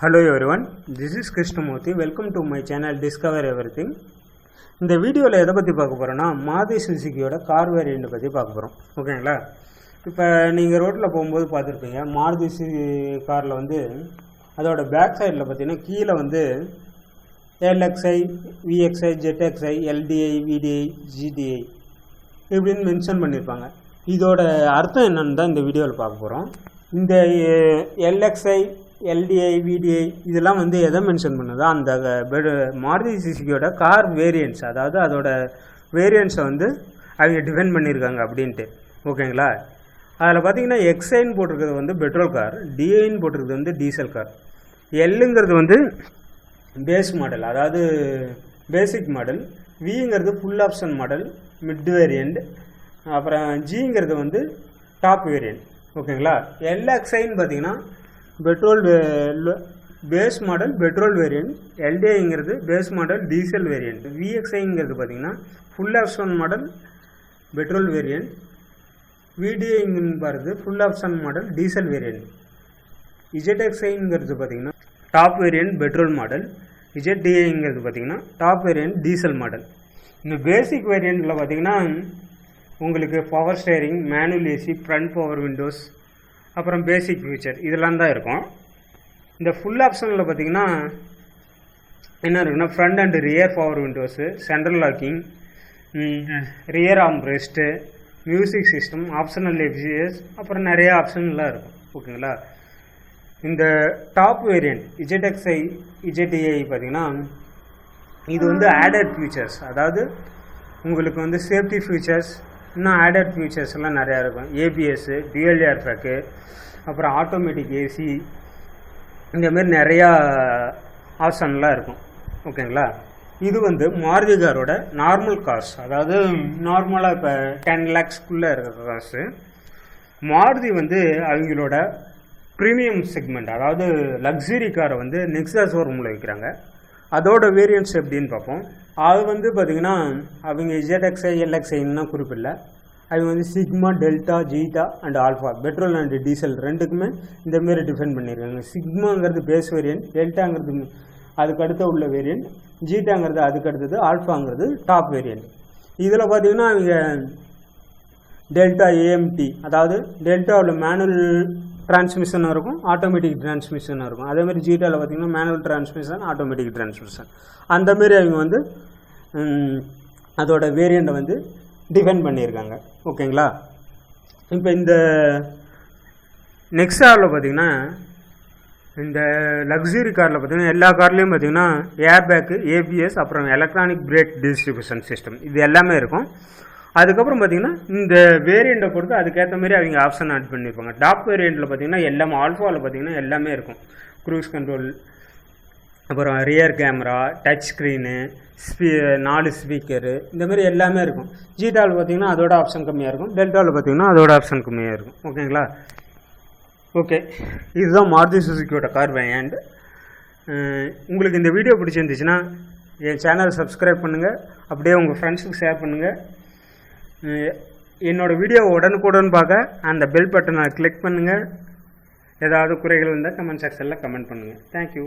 Hello everyone, this is Krishnamurthy. Welcome to my channel Discover Everything. இந்த வீடியோவில் எதை பற்றி பார்க்க போகிறோன்னா மாருதி சுசுகியோட கார் வேரியண்ட் பற்றி பார்க்க போகிறோம். ஓகேங்களா? இப்போ நீங்கள் ரோட்டில் போகும்போது பார்த்துருப்பீங்க, மாருதி காரில் வந்து அதோட பேக் சைடில் பார்த்தீங்கன்னா கீழே வந்து LXi, VXi, ZXi, LDI, VDI, GDI இப்படின்னு மென்ஷன் பண்ணியிருப்பாங்க. இதோட அர்த்தம் என்னன்னு தான் இந்த வீடியோவில் பார்க்க போகிறோம். இந்த LXi, LDI, VDI இதெல்லாம் வந்து எதை மென்ஷன் பண்ணுதோ அந்த மாருதி சுசுகியோட கார் வேரியன்ட்ஸ், அதாவது அதோட வேரியன்ட்ஸை வந்து அவங்க டிஃபைன் பண்ணியிருக்காங்க அப்படின்ட்டு. ஓகேங்களா? அதில் பார்த்தீங்கன்னா எக்ஸைன்னு போட்டிருக்கிறது வந்து பெட்ரோல் கார், டிஐன்னு போட்டிருக்கிறது வந்து டீசல் கார், எல்லுங்கிறது வந்து பேஸ் மாடல் அதாவது பேசிக் மாடல், விங்கிறது full option model mid variant, அப்புறம் ஜிங்கிறது வந்து டாப் வேரியண்ட். ஓகேங்களா? LXiன்னு பார்த்தீங்கன்னா petrol base model petrol variant, LDIங்கிறது பேஸ் மாடல் டீசல் வேரியண்ட், VXiங்கிறது பார்த்தீங்கன்னா full option model petrol variant, VDIங்கிறது பாருது full option model diesel variant, ZXiங்கிறது பார்த்தீங்கன்னா டாப் வேரியண்ட் பெட்ரோல் மாடல், ZDIங்கிறது பார்த்தீங்கன்னா டாப் வேரியண்ட் டீசல் மாடல். இந்த பேசிக் வேரியண்ட்டில் பார்த்தீங்கன்னா உங்களுக்கு power steering, manual AC, front power Windows, அப்புறம் பேசிக் ஃபியூச்சர் இதெல்லாம் தான் இருக்கும். இந்த ஃபுல் ஆப்ஷனில் பார்த்தீங்கன்னா என்ன இருக்குன்னா front and rear power windows, central locking, rear arm rest, music system, optional FGS, அப்புறம் நிறைய ஆப்ஷன்லாம் இருக்கும். ஓகேங்களா? இந்த டாப் வேரியண்ட் ZXi, ZDI பார்த்தீங்கன்னா இது வந்து ஆடட் ஃபியூச்சர்ஸ், அதாவது உங்களுக்கு வந்து சேஃப்டி ஃபியூச்சர்ஸ், இன்னும் ஆடட் ஃபியூச்சர்ஸ் எல்லாம் நிறையா இருக்கும். ABS, டியூயல் ஏர் பேக்கு, அப்புறம் ஆட்டோமேட்டிக் ஏசி, இந்தமாரி நிறையா ஆப்ஷன்லாம் இருக்கும். ஓகேங்களா? இது வந்து மாருதி காரோட நார்மல் கார்ஸ், அதாவது நார்மலாக இப்போ 10 lakhsக்குள்ளே இருக்கிற கார்ஸு. மாருதி வந்து அவங்களோட ப்ரீமியம் செக்மெண்ட், அதாவது லக்ஸுரி காரை வந்து நெக்ஸா ஷோரூமில் விற்கிறாங்க. அதோட வேரியன்ட்ஸ் எப்படின்னு பார்ப்போம். அது வந்து பார்த்திங்கன்னா அவங்க ZXi, LXiன்னா குறிப்பில்லை, அவங்க வந்து sigma, delta, zeta and alpha, petrol and diesel ரெண்டுக்குமே இந்தமாரி டிஃபைன் பண்ணியிருக்காங்க. சிக்மாங்கிறது பேஸ் வேரியண்ட், டெல்டாங்கிறது அதுக்கு அடுத்த உள்ள வேரியண்ட், ஜீட்டாங்கிறது அதுக்கு அடுத்தது, ஆல்ஃபாங்கிறது டாப் வேரியண்ட். இதில் பார்த்திங்கன்னா அவங்க டெல்டா AMT, அதாவது டெல்டாவில் மேனுவல் டிரான்ஸ்மிஷன் இருக்கும், ஆட்டோமேட்டிக் டிரான்ஸ்மிஷன் இருக்கும். அதேமாதிரி ஜீட்டாவில் பார்த்திங்கன்னா மேனுவல் டிரான்ஸ்மிஷன், ஆட்டோமேட்டிக் டிரான்ஸ்மிஷன், அந்தமாரி அவங்க வந்து அதோட வேரியண்ட்டை வந்து டிஃபைன் பண்ணியிருக்காங்க. ஓகேங்களா? இப்போ இந்த நெக்ஸாவில் பார்த்திங்கன்னா இந்த லக்ஸுரி காரில் பார்த்திங்கன்னா எல்லா கார்லேயும் பார்த்திங்கன்னா ஏர் பேக்கு, ABS, அப்புறம் எலக்ட்ரானிக் பிரேக் டிஸ்ட்ரிபியூஷன் சிஸ்டம் இது எல்லாமே இருக்கும். அதுக்கப்புறம் பார்த்திங்கன்னா இந்த வேரியண்ட்டை பொறுத்து அதுக்கேற்ற மாதிரி அவங்க ஆப்ஷன் ஆட் பண்ணியிருப்பாங்க. டாப் வேரியண்ட்டில் பார்த்திங்கன்னா எல்லாமே, ஆல்ஃபாவில் பார்த்திங்கன்னா எல்லாமே இருக்கும். க்ரூஸ் கண்ட்ரோல், அப்புறம் rear camera, touch screen, 4 speaker, இந்தமாரி எல்லாமே இருக்கும். ஜீட்டாவில் பார்த்திங்கன்னா அதோட ஆப்ஷன் கம்மியாக இருக்கும், டெல்டாவில் பார்த்திங்கன்னா அதோட ஆப்ஷன் கம்மியாக இருக்கும். ஓகேங்களா? ஓகே, இதுதான் மாருதி சுசுகியோட கார் வேரியண்ட். உங்களுக்கு இந்த வீடியோ பிடிச்சிருந்துச்சுன்னா என் சேனல் சப்ஸ்கிரைப் பண்ணுங்கள், அப்படியே உங்கள் ஃப்ரெண்ட்ஸுக்கு ஷேர் பண்ணுங்கள். என்னோடய வீடியோ உடனுக்குடன் பார்க்க அந்த பெல் பட்டனை கிளிக் பண்ணுங்கள். ஏதாவது குறைகள் இருந்தால் கமெண்ட் செக்ஷனில் கமெண்ட் பண்ணுங்கள். தேங்க்யூ.